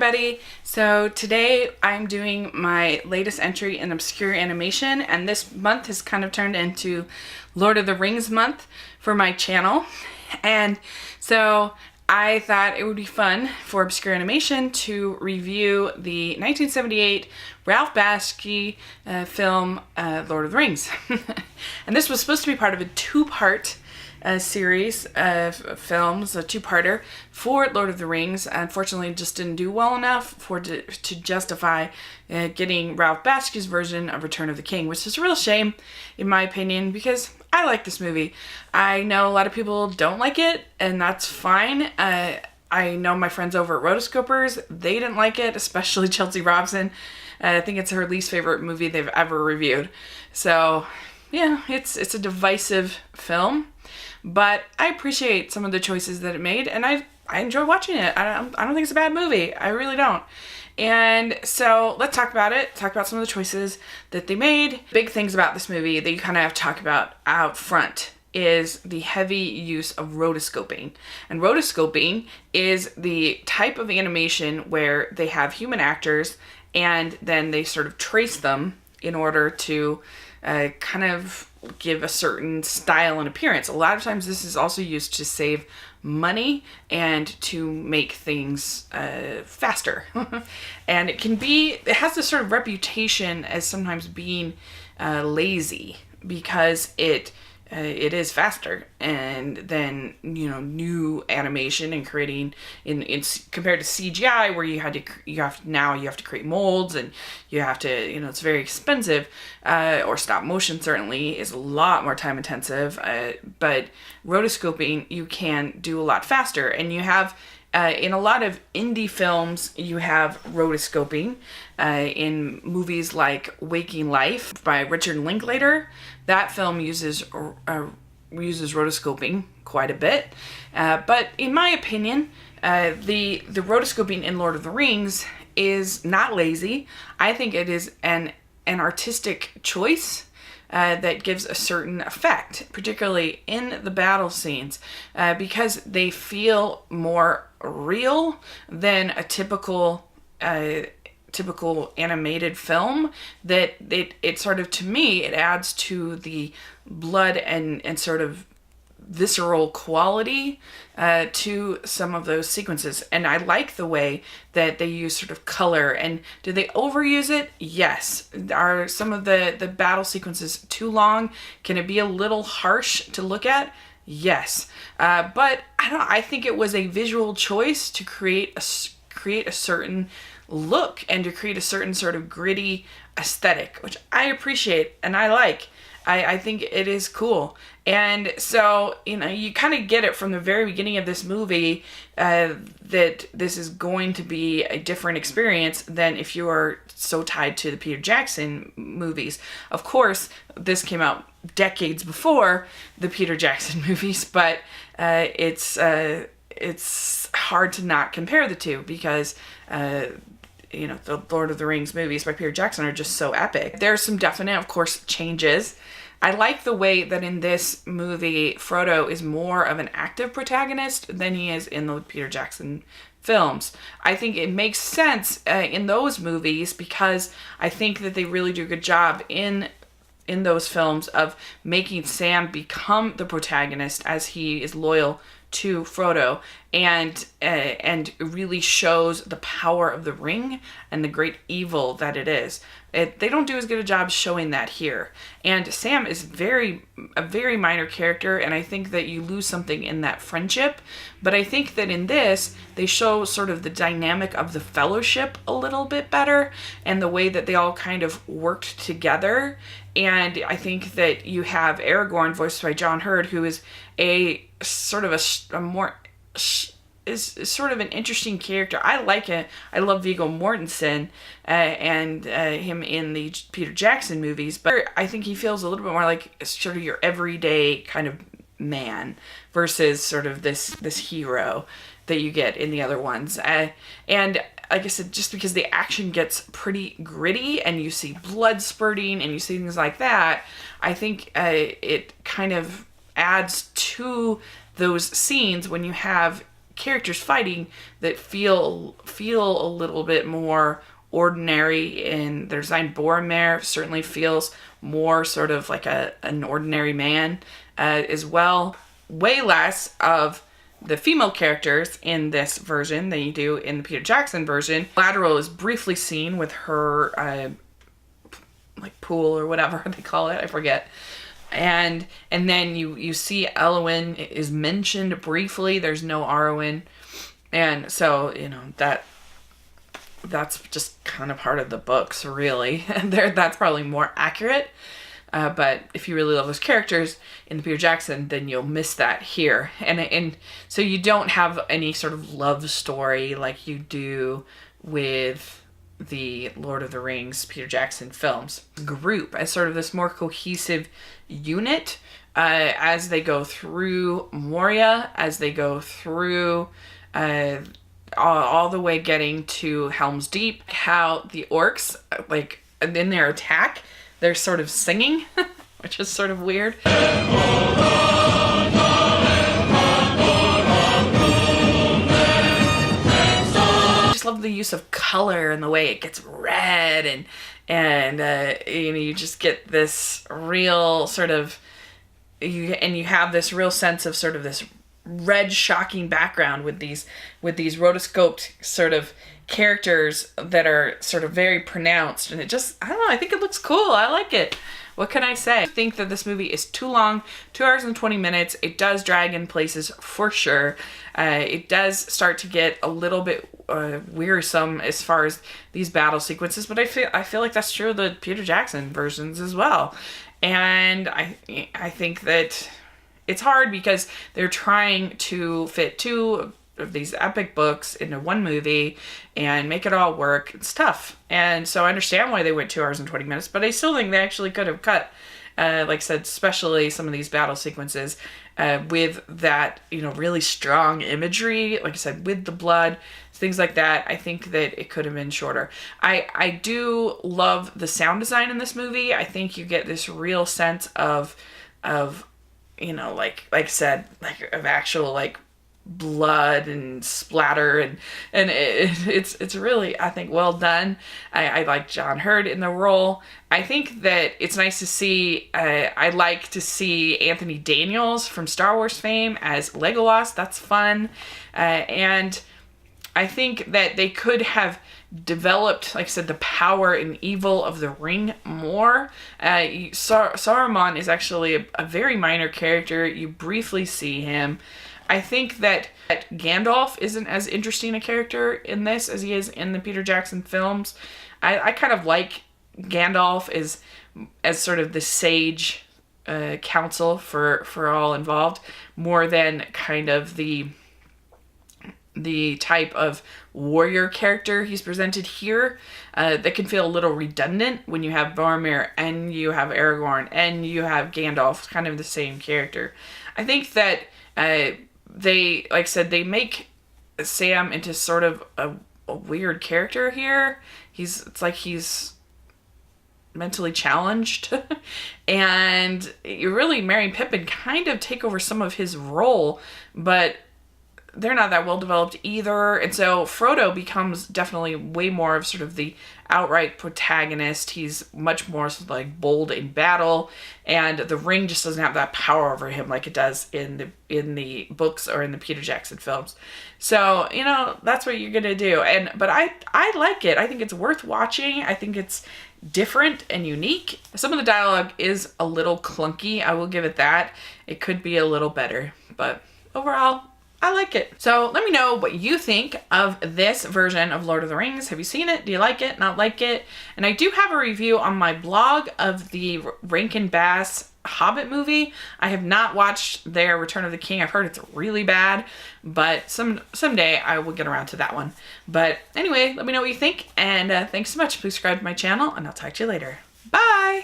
everybody! So today I'm doing my latest entry in Obscure Animation, and this month has kind of turned into Lord of the Rings month for my channel. And so I thought it would be fun for Obscure Animation to review the 1978 Ralph Bakshi film Lord of the Rings. And this was supposed to be part of a two-part series of films, a two-parter for Lord of the Rings. Unfortunately, just didn't do well enough to justify getting Ralph Bakshi's version of Return of the King, which is a real shame, in my opinion, because I like this movie. I know a lot of people don't like it, and that's fine. I know my friends over at Rotoscopers, they didn't like it, especially Chelsea Robson. I think it's her least favorite movie they've ever reviewed. So, yeah, it's a divisive film. But I appreciate some of the choices that it made, and I enjoy watching it. I don't think it's a bad movie. I really don't. And so let's talk about it, talk about some of the choices that they made. Big things about this movie that you kind of have to talk about out front is the heavy use of rotoscoping. And rotoscoping is the type of animation where they have human actors and then they sort of trace them in order to kind of give a certain style and appearance. A lot of times this is also used to save money and to make things faster. And it has this sort of reputation as sometimes being lazy because it is faster and then new animation and creating in compared to CGI where you have to create molds and you have to it's very expensive, or stop motion certainly is a lot more time intensive, but rotoscoping you can do a lot faster, and you have in a lot of indie films, you have rotoscoping. In movies like Waking Life by Richard Linklater, that film uses rotoscoping quite a bit. But in my opinion, the rotoscoping in Lord of the Rings is not lazy. I think it is an artistic choice that gives a certain effect, particularly in the battle scenes, because they feel more real than a typical animated film. That it sort of, to me, it adds to the blood and sort of visceral quality to some of those sequences. And I like the way that they use sort of color. And do they overuse it? Yes. Are some of the battle sequences too long? Can it be a little harsh to look at? Yes. But I think it was a visual choice to create a certain look and to create a certain sort of gritty aesthetic, which I appreciate and I like. I think it is cool. And so, you kind of get it from the very beginning of this movie that this is going to be a different experience than if you are so tied to the Peter Jackson movies. Of course, this came out decades before the Peter Jackson movies, but it's hard to not compare the two because the Lord of the Rings movies by Peter Jackson are just so epic. There's some definite, of course, changes. I like the way that in this movie, Frodo is more of an active protagonist than he is in the Peter Jackson films. I think it makes sense in those movies because I think that they really do a good job in those films of making Sam become the protagonist as he is loyal to Frodo, and really shows the power of the ring and the great evil that it is. They don't do as good a job showing that here. And Sam is a very minor character, and I think that you lose something in that friendship. But I think that in this, they show sort of the dynamic of the fellowship a little bit better, and the way that they all kind of worked together. And I think that you have Aragorn, voiced by John Hurd, who is a sort of is sort of an interesting character. I like it. I love Viggo Mortensen and him in the Peter Jackson movies, but I think he feels a little bit more like sort of your everyday kind of man versus sort of this hero that you get in the other ones. And like I said, just because the action gets pretty gritty and you see blood spurting and you see things like that, I think it kind of adds to those scenes when you have characters fighting that feel a little bit more ordinary in their design. Boromir certainly feels more sort of like an ordinary man as well. Way less of the female characters in this version than you do in the Peter Jackson version. Lateral is briefly seen with her like pool or whatever they call it, I forget. And then you see Elwyn is mentioned briefly. There's no Arwen. And so, you know, that's just kind of part of the books, really. And that's probably more accurate. But if you really love those characters in the Peter Jackson, then you'll miss that here. And so you don't have any sort of love story like you do with the Lord of the Rings Peter Jackson films. Group as sort of this more cohesive unit as they go through Moria, as they go through all the way getting to Helm's Deep. How the orcs, like in their attack, they're sort of singing, which is sort of weird. Love the use of color and the way it gets red and you know, you just get this real sort of you have this real sense of sort of this red shocking background with these rotoscoped sort of characters that are sort of very pronounced, and it just, I don't know, I think it looks cool. I like it. What can I say? I think that this movie is too long, 2 hours and 20 minutes. It does drag in places for sure. It does start to get a little bit wearisome as far as these battle sequences, but I feel like that's true of the Peter Jackson versions as well. And I think that it's hard because they're trying to fit two of these epic books into one movie and make it all work. It's tough. And so I understand why they went 2 hours and 20 minutes, but I still think they actually could have cut, like I said, especially some of these battle sequences with that, you know, really strong imagery, like I said, with the blood, things like that. I think that it could have been shorter. I do love the sound design in this movie. I think you get this real sense of you know, like I said, like of actual like blood and splatter and it's really, I think, well done. I like John Hurt in the role. I think that it's nice to see, I like to see Anthony Daniels from Star Wars fame as Legolas. That's fun. And I think that they could have developed, like I said, the power and evil of the ring more. Saruman is actually a very minor character. You briefly see him. I think that Gandalf isn't as interesting a character in this as he is in the Peter Jackson films. I kind of like Gandalf as sort of the sage counsel for all involved, more than kind of the type of warrior character he's presented here that can feel a little redundant when you have Boromir and you have Aragorn and you have Gandalf, kind of the same character. I think that they, like I said, they make Sam into sort of a weird character here. It's like he's mentally challenged and you really, Merry and Pippin kind of take over some of his role, but they're not that well developed either. And so Frodo becomes definitely way more of sort of the outright protagonist. He's much more sort of like bold in battle, and the ring just doesn't have that power over him like it does in the books or in the Peter Jackson films. So, you know, that's what you're gonna do. But I like it. I think it's worth watching. I think it's different and unique. Some of the dialogue is a little clunky, I will give it that. It could be a little better, but overall, I like it. So let me know what you think of this version of Lord of the Rings. Have you seen it? Do you like it? Not like it? And I do have a review on my blog of the Rankin Bass Hobbit movie. I have not watched their Return of the King. I've heard it's really bad, but someday I will get around to that one. But anyway, let me know what you think, and thanks so much. Please subscribe to my channel, and I'll talk to you later. Bye!